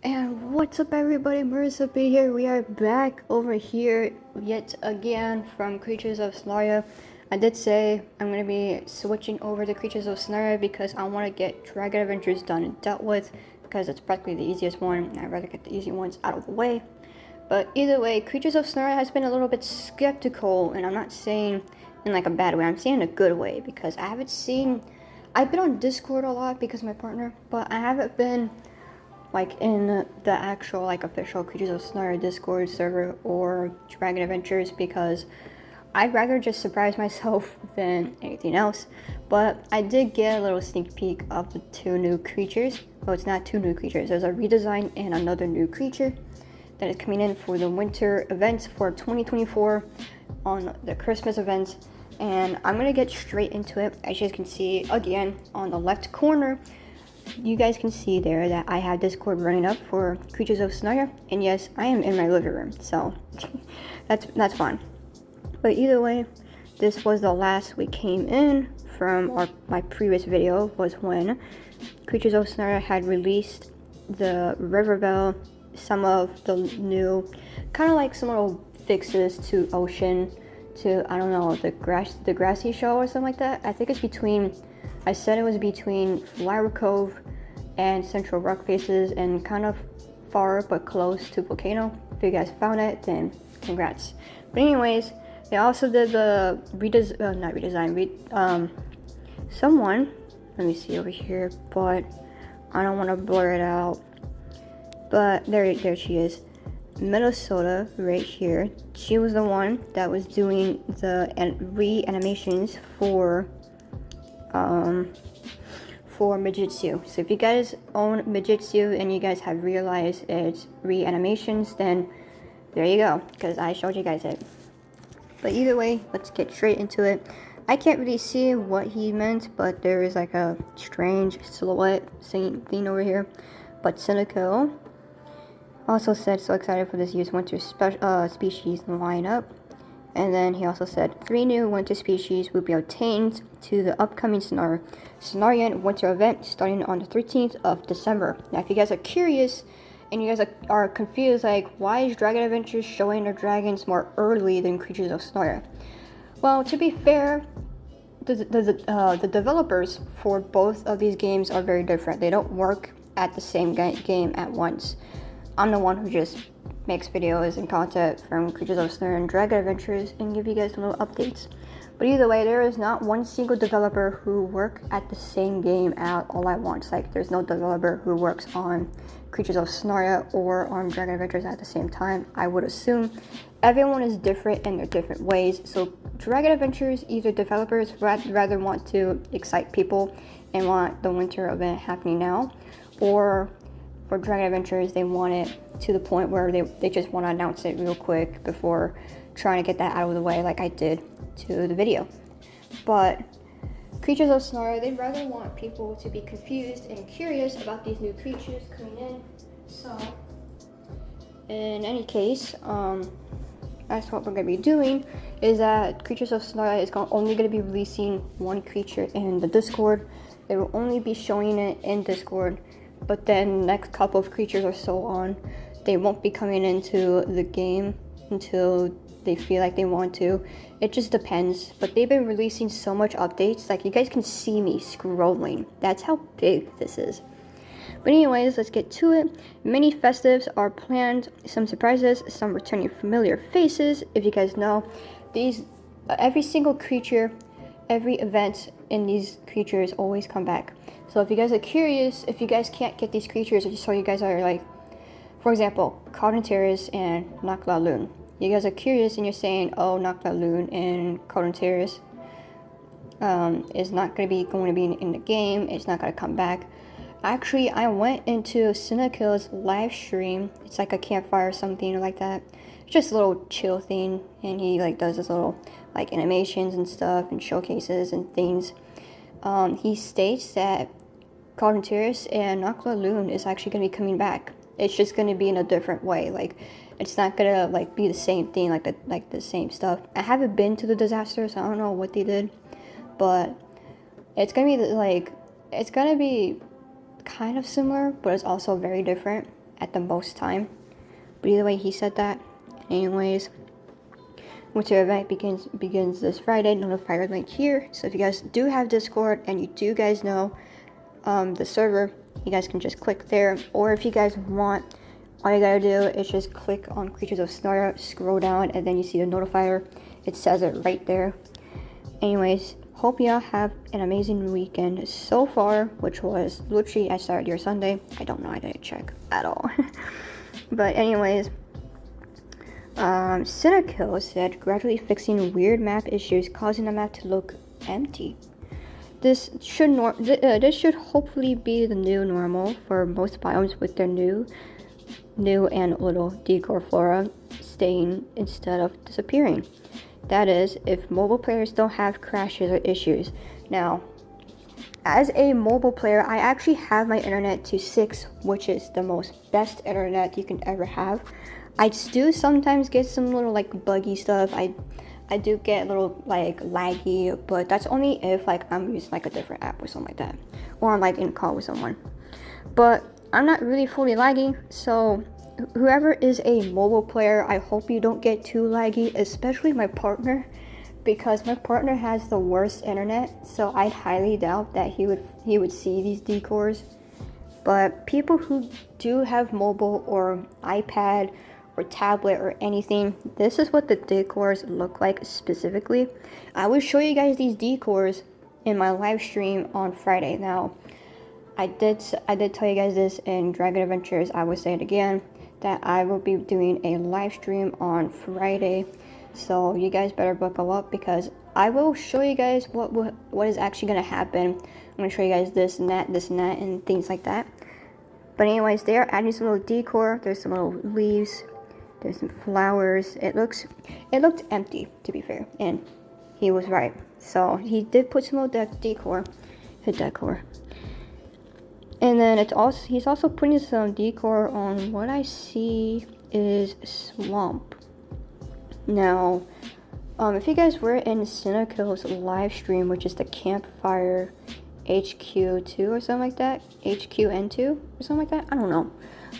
And what's up, everybody? Marissa B here. We are back over here yet again from Creatures of Scenaria. I did say I'm going to be switching over to Creatures of Scenaria because I want to get Dragon Adventures done and dealt with because it's practically the easiest one and I'd rather get the easy ones out of the way. But either way, Creatures of Scenaria has been a little bit skeptical, and I'm not saying in like a bad way, I'm saying in a good way because I haven't seen. I've been on Discord a lot because of my partner, but I haven't been like in the actual like official Creatures of Scenaria Discord server or Dragon Adventures because I'd rather just surprise myself than anything else. But I did get a little sneak peek of the two new creatures. Well, it's not two new creatures. There's a redesign and another new creature that is coming in for the winter events for 2024 on the Christmas events. And I'm gonna get straight into it. As you can see again on the left corner, you guys can see there that I have Discord running up for Creatures of Scenaria, and yes, I am in my living room, so that's fun. But either way, this was the last we came in from my previous video was when Creatures of Scenaria had released the Riverbell, some of the new, kind of like some little fixes to Ocean, to I don't know the grassy show or something like that. I think it's between. I said it was between Flower Cove and Central Rock Faces and kind of far but close to Volcano. If you guys found it, then congrats. But anyways, they also did the someone, let me see over here, but I don't want to blur it out. But there she is. Minnesota right here. She was the one that was doing the re-animations for Mijitsu. So if you guys own Mijitsu and you guys have realized it's re-animations, then there you go, because I showed you guys it. But either way, let's get straight into it. I can't really see what he meant, but there is like a strange silhouette thing over here. But Cynico also said, so excited for this year's winter species lineup. And then he also said 3 new winter species will be obtained to the upcoming Cenarian winter event starting on the 13th of December. Now, if you guys are curious and you guys are confused, like, why is Dragon Adventures showing their dragons more early than Creatures of Scenaria? Well, to be fair, the developers for both of these games are very different. They don't work at the same game at once. I'm the one who just makes videos and content from Creatures of Scenaria and Dragon Adventures and give you guys little updates. But either way, there is not one single developer who work at the same game all at once. Like, there's no developer who works on Creatures of Scenaria or on Dragon Adventures at the same time. I would assume everyone is different in their different ways. So Dragon Adventures, either developers rather want to excite people and want the winter event happening now, or for Dragon Adventures, they want it to the point where they just want to announce it real quick before trying to get that out of the way, like I did to the video. But Creatures of Scenaria, they'd rather want people to be confused and curious about these new creatures coming in. So, in any case, that's what we're going to be doing, is that Creatures of Scenaria is only going to be releasing one creature in the Discord. They will only be showing it in Discord. But then next couple of creatures or so on, they won't be coming into the game until they feel like they want to. It just depends. But they've been releasing so much updates, like you guys can see me scrolling. That's how big this is. But anyways, let's get to it. Many festives are planned, some surprises, some returning familiar faces. If you guys know, these every single creature, every event in these creatures always come back. So if you guys are curious, if you guys can't get these creatures, so you guys are like, for example, Cardinteris and Nakla-Loon. You guys are curious and you're saying, oh, Nakla-Loon and Cardinteris is not going to be in the game. It's not going to come back. Actually, I went into Cynico's live stream. It's like a campfire or something like that. It's just a little chill thing, and he like does this little like animations and stuff and showcases and things. He states that Cardinteris and Nakla-Loon is actually going to be coming back. It's just going to be in a different way. Like, it's not going to like be the same thing, like the same stuff. I haven't been to the disaster, so I don't know what they did, but it's going to be like, it's going to be kind of similar, but it's also very different. at the most time. But either way, he said that. Anyways, winter event begins this Friday. Notifier link here. So if you guys do have Discord and you do guys know the server, you guys can just click there. Or if you guys want, all you gotta do is just click on Creatures of Snarya, scroll down, and then you see the notifier. It says it right there. Anyways, hope y'all have an amazing weekend so far, which was literally I started your Sunday. I don't know, I didn't check at all. But anyways, Cinekill said gradually fixing weird map issues causing the map to look empty. This should hopefully be the new normal for most biomes with their new and little decor flora staying instead of disappearing. That is, if mobile players don't have crashes or issues. Now, as a mobile player, I actually have my internet to 6, which is the most best internet you can ever have. I do sometimes get some little like buggy stuff. I do get a little like laggy, but that's only if like I'm using like a different app or something like that, or I'm like in a call with someone. But I'm not really fully laggy, so whoever is a mobile player, I hope you don't get too laggy, especially my partner, because my partner has the worst internet, so I highly doubt that he would see these decors. But people who do have mobile or iPad or tablet or anything, this is what the decors look like specifically. I will show you guys these decors in my live stream on Friday. Now, I did tell you guys this in Dragon Adventures. I will say it again, that I will be doing a live stream on Friday. So you guys better buckle up, because I will show you guys what is actually going to happen. I'm going to show you guys this and that, and things like that. But anyways, they are adding some little decor. There's some little leaves. There's some flowers. It looked empty, to be fair, and he was right. So he did put some little decor. And then he's also putting some decor on what I see is Swamp. Now, if you guys were in Cinekill's live stream, which is the Campfire HQ2 or something like that, HQN2 or something like that, I don't know,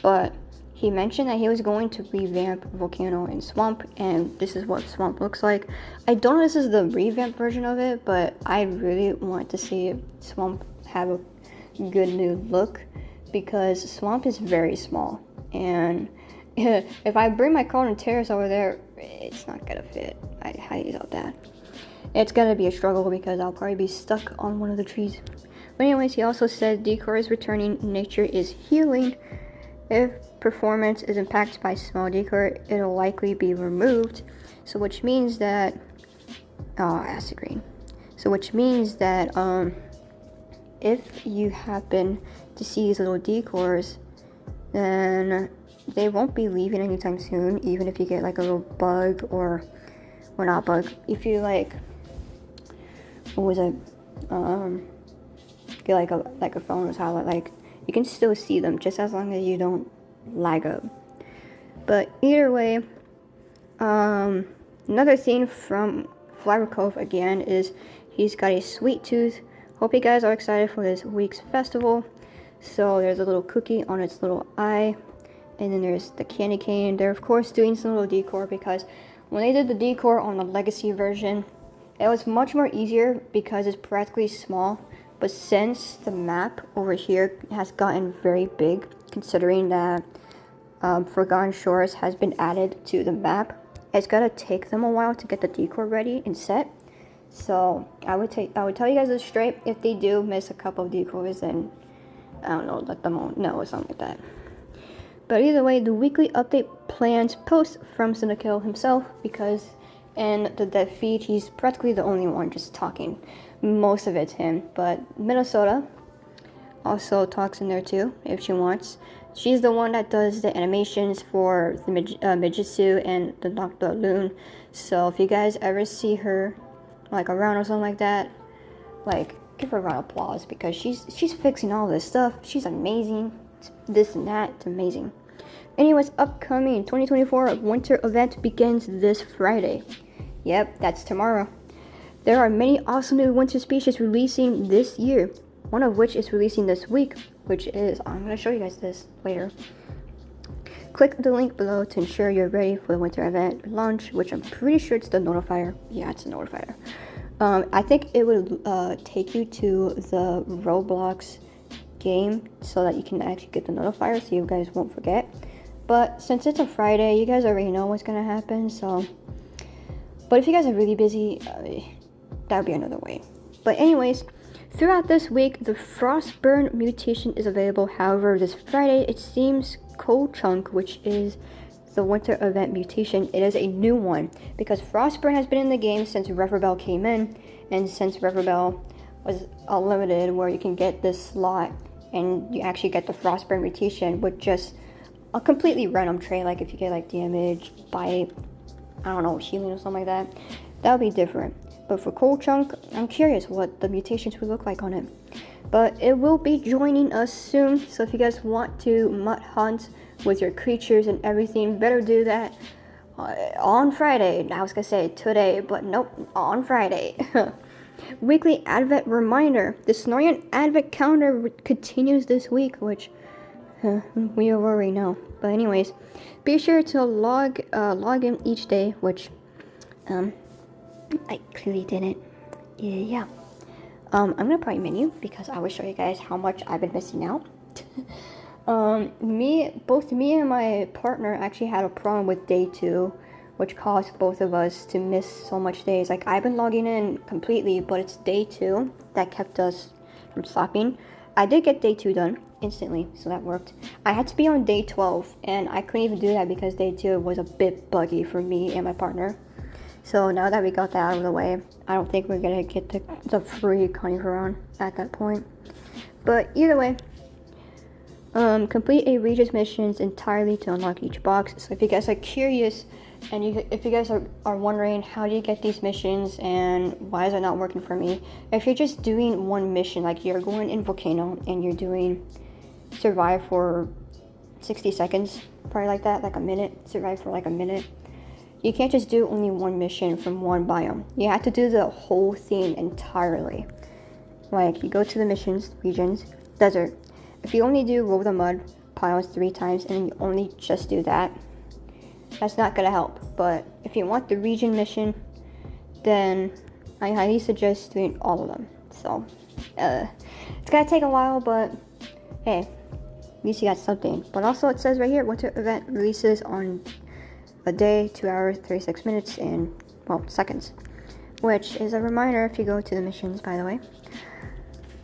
but he mentioned that he was going to revamp Volcano and Swamp, and this is what Swamp looks like. I don't know if this is the revamped version of it, but I really want to see Swamp have a good new look, because Swamp is very small, and if I bring my Carlton Terrace over there, it's not gonna fit. I highly doubt that. It's gonna be a struggle because I'll probably be stuck on one of the trees. But anyways, he also said decor is returning, nature is healing. If performance is impacted by small decor, it'll likely be removed. So which means that acid green. So which means that if you happen to see these little decors, then they won't be leaving anytime soon, even if you get like a little bug or not bug. If you like, what was it? Get like a phone or tablet, like you can still see them just as long as you don't lag up. But either way, another thing from Flower Cove again is he's got a sweet tooth. Hope you guys are excited for this week's festival. So there's a little cookie on its little eye, and then there's the candy cane. They're of course doing some little decor, because when they did the decor on the Legacy version, it was much more easier because it's practically small. But since the map over here has gotten very big, considering that Forgotten Shores has been added to the map, it's gonna take them a while to get the decor ready and set. So I would tell you guys this straight. If they do miss a couple of decors, then I don't know, let them know or something like that. But either way, the weekly update plans post from Cinekill himself, because in the dev feed he's practically the only one just talking. Most of it's him, but Minnesota also talks in there too if she wants. She's the one that does the animations for the Mijitsu and the Noctua Loon. So if you guys ever see her like around or something like that, like give her a round of applause, because she's fixing all this stuff. She's amazing. This and that, it's amazing. Anyways, upcoming 2024 winter event begins this Friday. Yep, that's tomorrow. There are many awesome new winter species releasing this year, one of which is releasing this week, which is, I'm going to show you guys this later. Click the link below to ensure you're ready for the winter event launch, which I'm pretty sure it's the notifier. Yeah, it's a notifier. I think it would take you to the Roblox game so that you can actually get the notifier so you guys won't forget. But since it's a Friday, you guys already know what's gonna happen, so. But if you guys are really busy, that would be another way. But anyways, throughout this week, the Frostburn mutation is available. However, this Friday, it seems Cold Chunk, which is the winter event mutation, it is a new one. Because Frostburn has been in the game since Reverbell came in, and since Reverbell was unlimited, where you can get this slot, and you actually get the Frostburn mutation with just a completely random trait, like if you get like damage, bite, I don't know, healing or something like that, that would be different. But for Cold Chunk, I'm curious what the mutations would look like on it. But it will be joining us soon, so if you guys want to mud hunt with your creatures and everything, better do that on Friday. I was gonna say today, but nope, on Friday. Weekly Advent reminder. The Cenorian Advent calendar continues this week, which we already know. But anyways, be sure to log in each day, which I clearly didn't. Yeah. I'm gonna probably menu because I will show you guys how much I've been missing out. Both me and my partner actually had a problem with day 2, which caused both of us to miss so much days. Like, I've been logging in completely, but it's day 2 that kept us from stopping. I did get day 2 done instantly, so that worked. I had to be on day 12, and I couldn't even do that because day 2 was a bit buggy for me and my partner. So now that we got that out of the way, I don't think we're gonna get the free Carnivore at that point. But either way, complete a Regis missions entirely to unlock each box. So if you guys are curious, and if you guys are wondering how do you get these missions and why is it not working for me, if you're just doing one mission, like you're going in Volcano and you're doing survive for 60 seconds, probably like that, like a minute, survive for like a minute, you can't just do only one mission from one biome. You have to do the whole thing entirely. Like, you go to the missions, regions, desert. If you only do roll the mud piles 3 times and you only just do that, that's not gonna help. But if you want the region mission, then I highly suggest doing all of them. So, it's gonna take a while, but hey, at least you got something. But also it says right here, winter event releases on a day, 2 hours, 36 minutes, and, well, seconds. Which is a reminder if you go to the missions, by the way.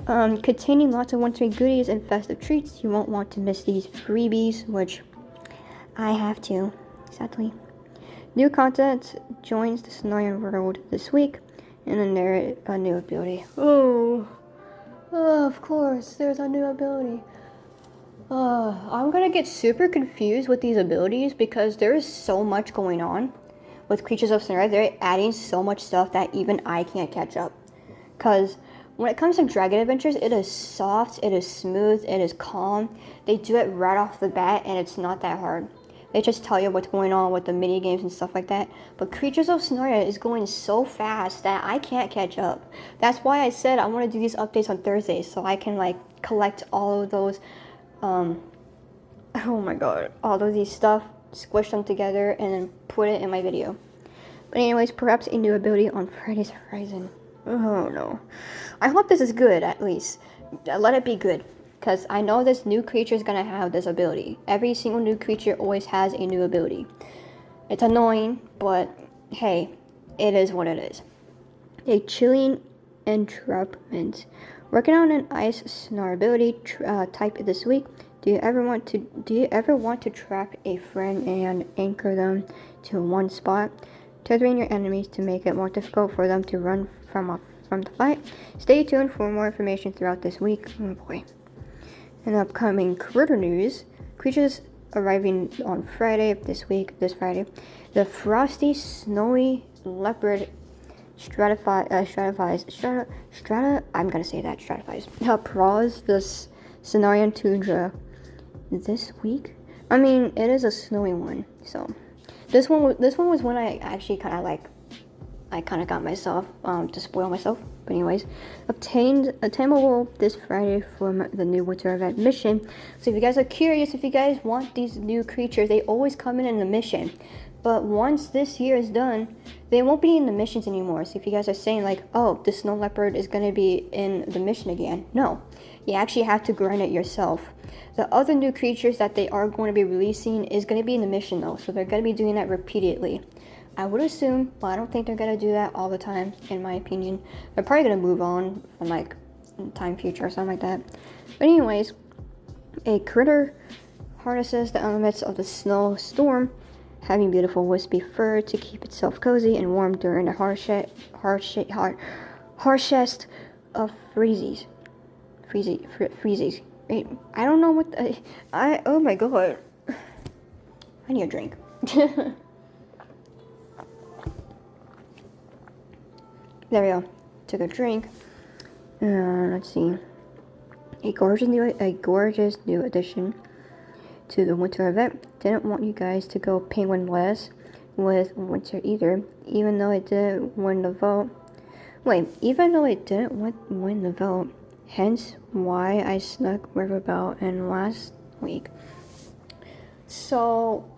Containing lots of wintry goodies and festive treats. You won't want to miss these freebies, which I have to, sadly. New content joins the Cenorian world this week, and then there's a new ability. Oh, of course, there's a new ability. I'm gonna get super confused with these abilities because there is so much going on with Creatures of Cenorian. They're adding so much stuff that even I can't catch up. Because when it comes to Dragon Adventures, it is soft, it is smooth, it is calm. They do it right off the bat, and it's not that hard. They just tell you what's going on with the mini games and stuff like that. But Creatures of Cenorian is going so fast that I can't catch up. That's why I said I want to do these updates on Thursdays so I can like collect all of those. Oh my god, all of these stuff, squish them together, and then put it in my video. But anyways, perhaps a new ability on Friday's Horizon. Oh no. I hope this is good, at least. Let it be good. Because I know this new creature is going to have this ability. Every single new creature always has a new ability. It's annoying, but hey, it is what it is. A chilling entrapment. Working on an ice snar ability type this week. Do you ever want to trap a friend and anchor them to one spot, tethering your enemies to make it more difficult for them to run from the fight? Stay tuned for more information throughout this week. Oh boy. In upcoming critter news, creatures arriving on Friday this Friday. The frosty, snowy leopard stratifies. Prowls the Cenorian tundra this week. I mean, it is a snowy one, so this one was when I actually kind of like, I kind of got myself to spoil myself. But anyways, attainable this Friday from the new winter event mission. So if you guys are curious, if you guys want these new creatures, they always come in the mission. But once this year is done, they won't be in the missions anymore. So if you guys are saying like, oh, the snow leopard is going to be in the mission again. No, you actually have to grind it yourself. The other new creatures that they are going to be releasing is going to be in the mission though. So they're going to be doing that repeatedly. I would assume, but I don't think they're going to do that all the time, in my opinion. They're probably going to move on from like time future or something like that. But anyways, a critter harnesses the elements of the snowstorm, having beautiful wispy fur to keep itself cozy and warm during the harshest of freezes. I don't know what oh my god. I need a drink. There we go. Took a drink. Let's see. A gorgeous new addition to the winter event. Didn't want you guys to go penguin-less with winter either, even though it didn't win the vote. Even though it didn't win the vote. Hence why I snuck Riverbell in last week. So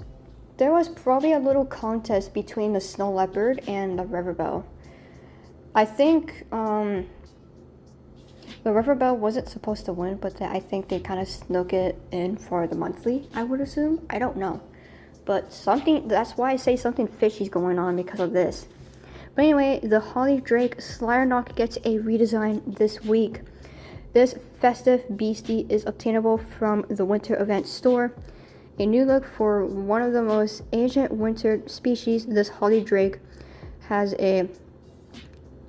there was probably a little contest between the snow leopard and the Riverbell. I think the Riverbell wasn't supposed to win, but I think they kind of snuck it in for the monthly, I would assume. I don't know. But that's why I say something fishy's going on because of this. But anyway, the Holly Drake Slirenock gets a redesign this week. This festive beastie is obtainable from the winter event store. A new look for one of the most ancient winter species, this Holly Drake has a...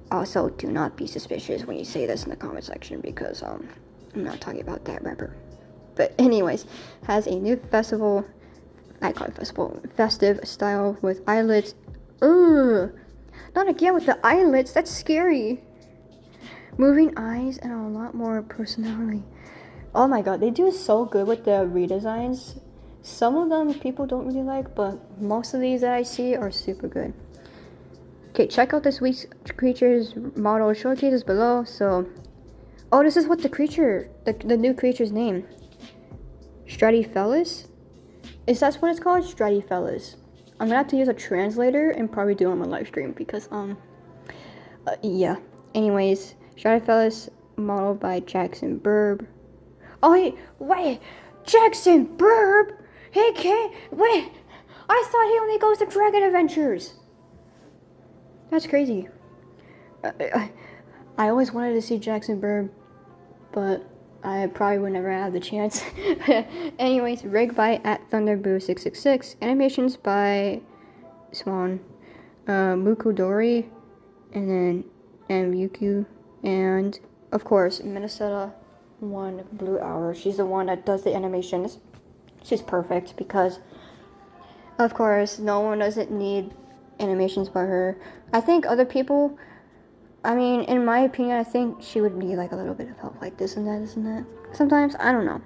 Also, do not be suspicious when you say this in the comment section because I'm not talking about that rapper. But anyways, has a new festive style with eyelets. Ugh, not again with the eyelets. That's scary. Moving eyes and a lot more personality. Oh my god, they do so good with the redesigns. Some of them people don't really like, but most of these that I see are super good. Okay, check out this week's creatures model showcases below. So, oh, this is what the new creature's name. Stratifellis? Is that what it's called? Stratifellis. I'm gonna have to use a translator and probably do it on my live stream because, yeah. Anyways, Stratifellis modeled by Jackson Burb. Oh, wait, Jackson Burb? Hey, wait, I thought he only goes to Dragon Adventures. That's crazy. I always wanted to see Jackson Burb, but I probably would never have the chance. Anyways, rig by @Thunderboo666, animations by Swan, Mukudori, and then Yuku, and of course Minnesota 1 Blue Hour. She's the one that does the animations. She's perfect because, of course, no one doesn't need animations by her. I think other people, I mean, in my opinion, I think she would need like a little bit of help, like this and that. Sometimes, I don't know.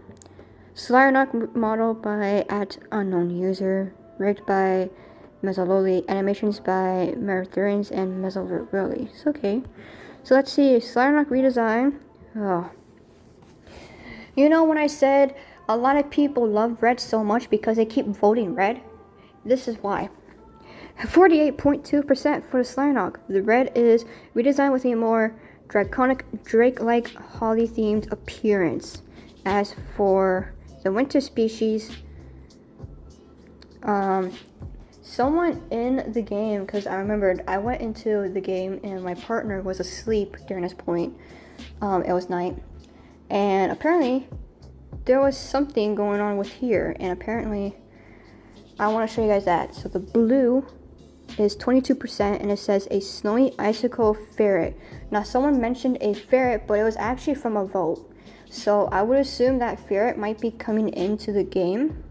Slirenock model by @UnknownUser, rigged by Mezzaloli, animations by Marathurins and Mezzaloli. It's okay. So let's see, Slirenock redesign. Oh. You know when I said a lot of people love red so much because they keep voting red? This is why. 48.2% for the Slirenock. The red is redesigned with a more draconic, Drake-like, holly-themed appearance. As for the winter species, someone in the game, because I remembered I went into the game and my partner was asleep during this point. It was night, and apparently there was something going on with here, and apparently I want to show you guys that. So the blue is 22%, and it says a snowy icicle ferret. Now someone mentioned a ferret, but it was actually from a vote. So I would assume that ferret might be coming into the game.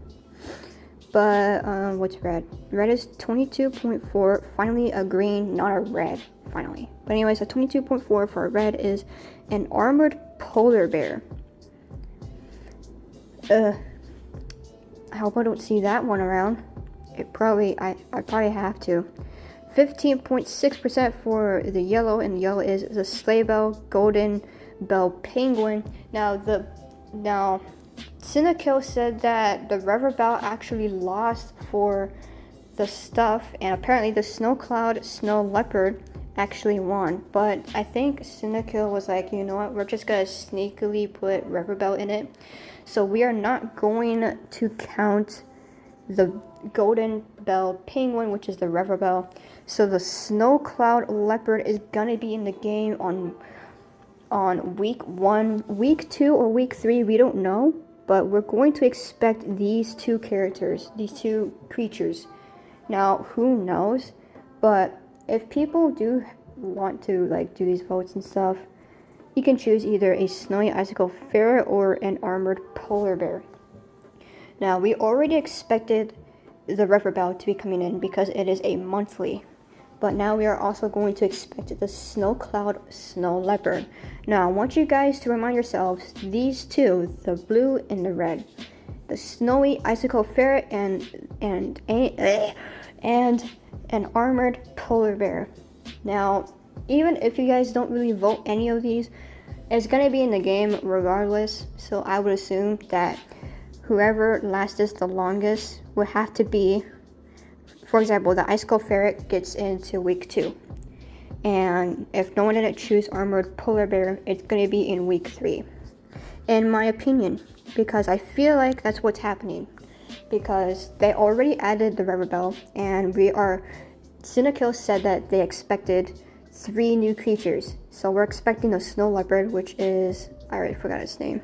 But what's red? Red is 22.4. Finally a green, not a red. Finally. But anyways, a 22.4 for a red is an armored polar bear. I hope I don't see that one around. I probably have to. 15.6% for the yellow, and the yellow is the Sleigh Bell Golden Bell Penguin. Now Cynical said that the Rubber Bell actually lost for the stuff, and apparently the Snow Cloud Snow Leopard actually won. But I think Cynical was like, you know what, we're just gonna sneakily put Rubber Bell in it. So we are not going to count the Golden Bell Penguin, which is the Rubber Bell. So the Snow Cloud Leopard is gonna be in the game on week 1, week 2, or week 3, we don't know. But we're going to expect these two characters, these two creatures. Now, who knows? But if people do want to like do these votes and stuff, you can choose either a snowy icicle ferret or an armored polar bear. Now, we already expected the Rubber Bell to be coming in because it is a monthly. But now we are also going to expect the Snow Cloud Snow Leopard. Now, I want you guys to remind yourselves, these two, the blue and the red, the snowy icicle ferret and an armored polar bear. Now, even if you guys don't really vote any of these, it's gonna be in the game regardless. So I would assume that whoever lasts the longest would have to be, for example, the icicle ferret gets into week 2. And if no one didn't choose armored polar bear, it's gonna be in week 3. In my opinion, because I feel like that's what's happening. Because they already added the Rubber Bell, and Cynical said that they expected 3 new creatures. So we're expecting the Snow Leopard, which is, I already forgot its name,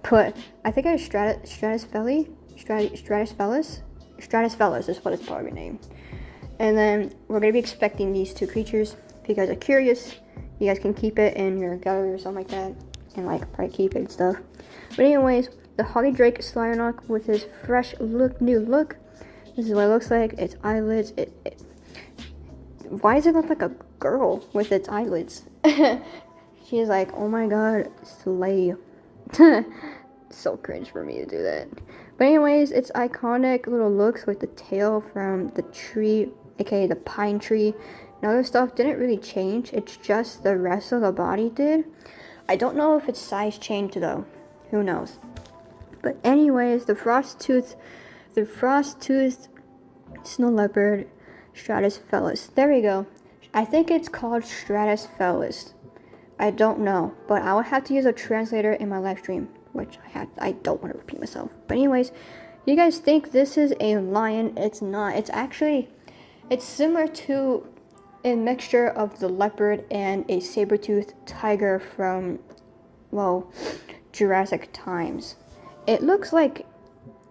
but I think it's Stratusfelis is what it's probably named. And then we're going to be expecting these 2 creatures. If you guys are curious, you guys can keep it in your gallery or something like that, and like probably keep it and stuff. But anyways, the Holly Drake Slyarnock with his fresh new look. This is what it looks like. Its eyelids. Why does it look like a girl with its eyelids? She's like, oh my god, slay. So cringe for me to do that. But anyways, its iconic little looks with the tail from the tree, aka the pine tree, and other stuff didn't really change. It's just the rest of the body did. I don't know if its size changed though. Who knows? But anyways, the frost-toothed snow leopard Stratusfelis. There we go. I think it's called Stratusfelis. I don't know, but I would have to use a translator in my live stream, which I don't want to repeat myself. But anyways, you guys think this is a lion? It's not. It's similar to a mixture of the leopard and a saber-toothed tiger from, well, Jurassic times. It looks like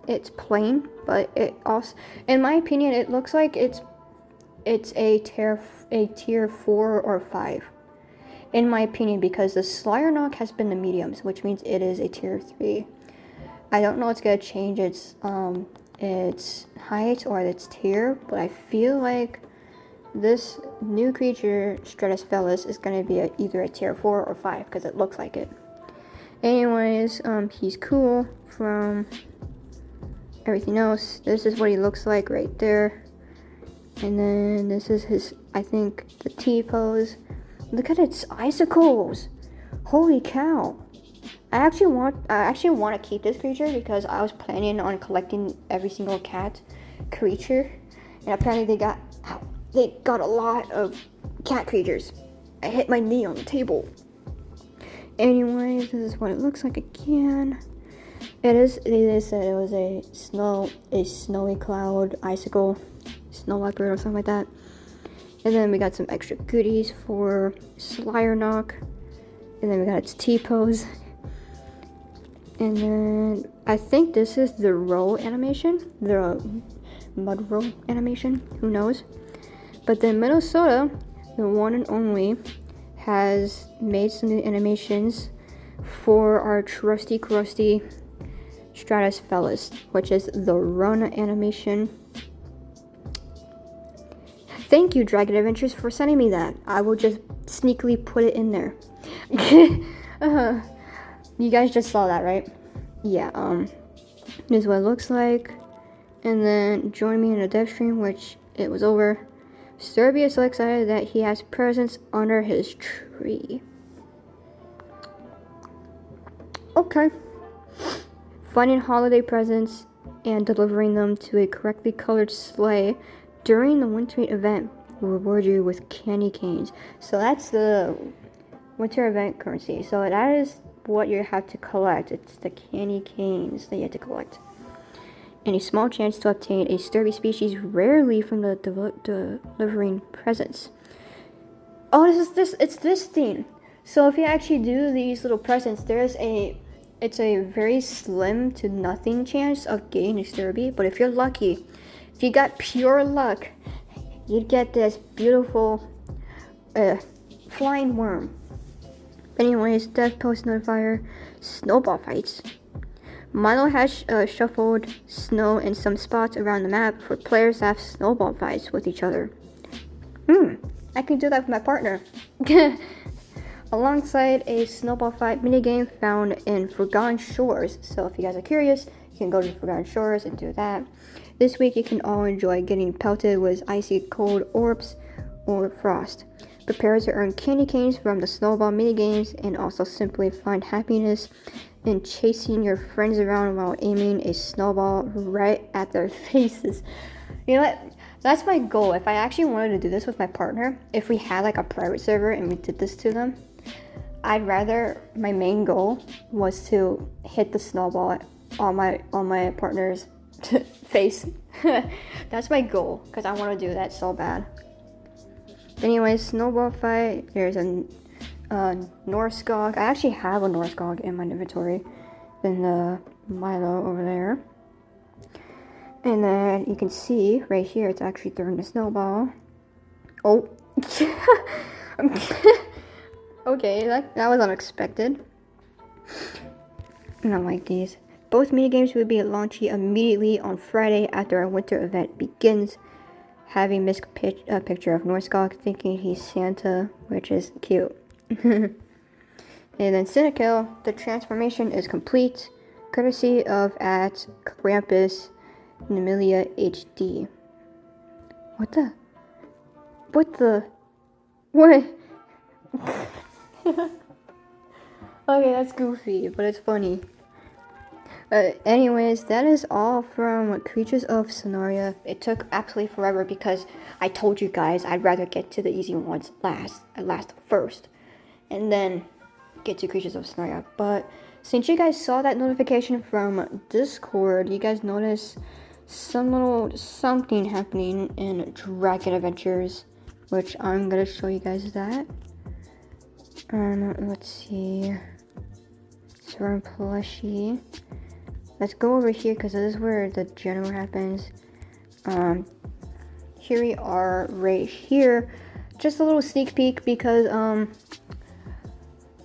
it's plain, but it also, in my opinion, it looks like it's a tier 4 or 5. In my opinion, because the Slyarnock has been the mediums, which means it is a tier 3. I don't know what's gonna change its height or its tier, but I feel like this new creature, Stratusfelis, is gonna be either a tier 4 or 5 because it looks like it. Anyways, he's cool from everything else. This is what he looks like right there. And then this is his, I think, the T pose. Look at its icicles. Holy cow. I actually want to keep this creature because I was planning on collecting every single cat creature. And apparently they got a lot of cat creatures. I hit my knee on the table. Anyways, this is what it looks like again. They said it was a snowy cloud icicle, snow leopard or something like that. And then we got some extra goodies for Slyarnock. And then we got its T-pose. And then I think this is the roll animation, the mud roll animation, who knows. But then Minnesota, the one and only, has made some new animations for our trusty crusty Stratusfelis, which is the run animation. Thank you, Dragon Adventures, for sending me that. I will just sneakily put it in there. You guys just saw that, right? Yeah, this is what it looks like. And then join me in a dev stream, which it was over. Sturby is so excited that he has presents under his tree. Okay. Finding holiday presents and delivering them to a correctly colored sleigh during the winter event will reward you with candy canes. So that's the winter event currency. So that is what you have to collect. It's the candy canes that you have to collect. And a small chance to obtain a Sturby species rarely from the delivering presents. Oh, it's this thing. So if you actually do these little presents, it's a very slim to nothing chance of getting a Sturby. But if you're lucky, if you got pure luck, you'd get this beautiful flying worm. Anyways, Death Post Notifier, snowball fights. Milo has shuffled snow in some spots around the map for players to have snowball fights with each other. I can do that with my partner. Alongside a snowball fight minigame found in Forgotten Shores. So if you guys are curious, you can go to Forgotten Shores and do that. This week you can all enjoy getting pelted with icy cold orbs or frost. Prepare to earn candy canes from the snowball minigames and also simply find happiness in chasing your friends around while aiming a snowball right at their faces. You know what? That's my goal. If I actually wanted to do this with my partner, if we had like a private server and we did this to them, my main goal was to hit the snowball on my partner's face. That's my goal, because I want to do that so bad. Anyway, snowball fight. There's a Norskog. I actually have a Norskog in my inventory. Then the Milo over there. And then you can see right here, it's actually throwing the snowball. Oh. Okay, that was unexpected. I don't like these. Both minigames will be launching immediately on Friday after our winter event begins. Having missed a picture of Norskog thinking he's Santa, which is cute. And then Cynical, the transformation is complete, courtesy of at Krampus Nemilia HD. What? Okay, that's goofy, but it's funny. Anyways, that is all from Creatures of Sonoria. It took absolutely forever because I told you guys I'd rather get to the easy ones last first, and then get to Creatures of Sonoria. But since you guys saw that notification from Discord, you guys noticed some little something happening in Dragon Adventures, which I'm gonna show you guys that. Let's see. Storm plushie. Let's go over here because this is where the general happens. Here we are right here. Just a little sneak peek because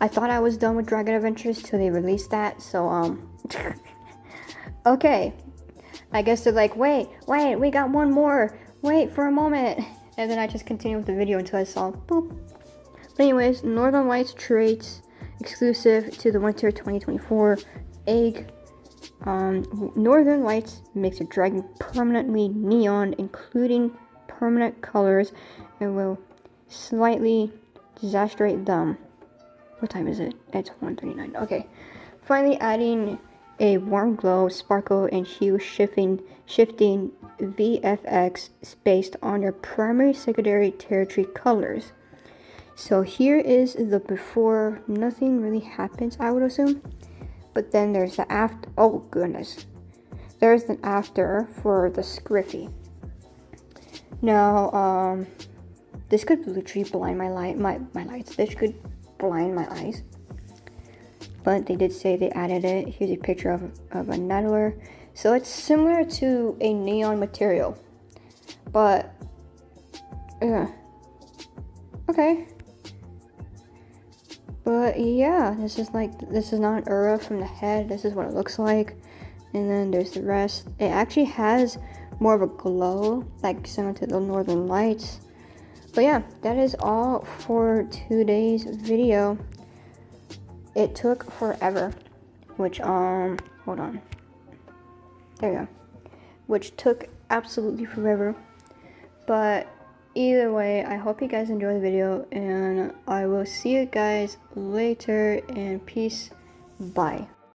I thought I was done with Dragon Adventures till they released that. So okay. I guess they're like, wait, we got one more. Wait for a moment. And then I just continued with the video until I saw boop. But anyways, Northern Lights traits exclusive to the winter 2024 egg. Northern Lights makes a dragon permanently neon, including permanent colors, and will slightly desaturate them. What time is it? It's 1:39. Okay. Finally adding a warm glow, sparkle, and hue shifting VFX based on your primary secondary territory colors. So here is the before. Nothing really happens, I would assume. But then there's the after. Oh goodness. There's an after for the Scriffy. Now, this could literally blind my lights. This could blind my eyes. But they did say they added it. Here's a picture of a Nettler. So it's similar to a neon material. But, okay. But yeah, this is not Ura from the head. This is what it looks like. And then there's the rest. It actually has more of a glow, like similar to the Northern Lights. But yeah, that is all for today's video. It took forever, which hold on. There you go. Which took absolutely forever. But either way, I hope you guys enjoy the video, and I will see you guys later, and peace. Bye.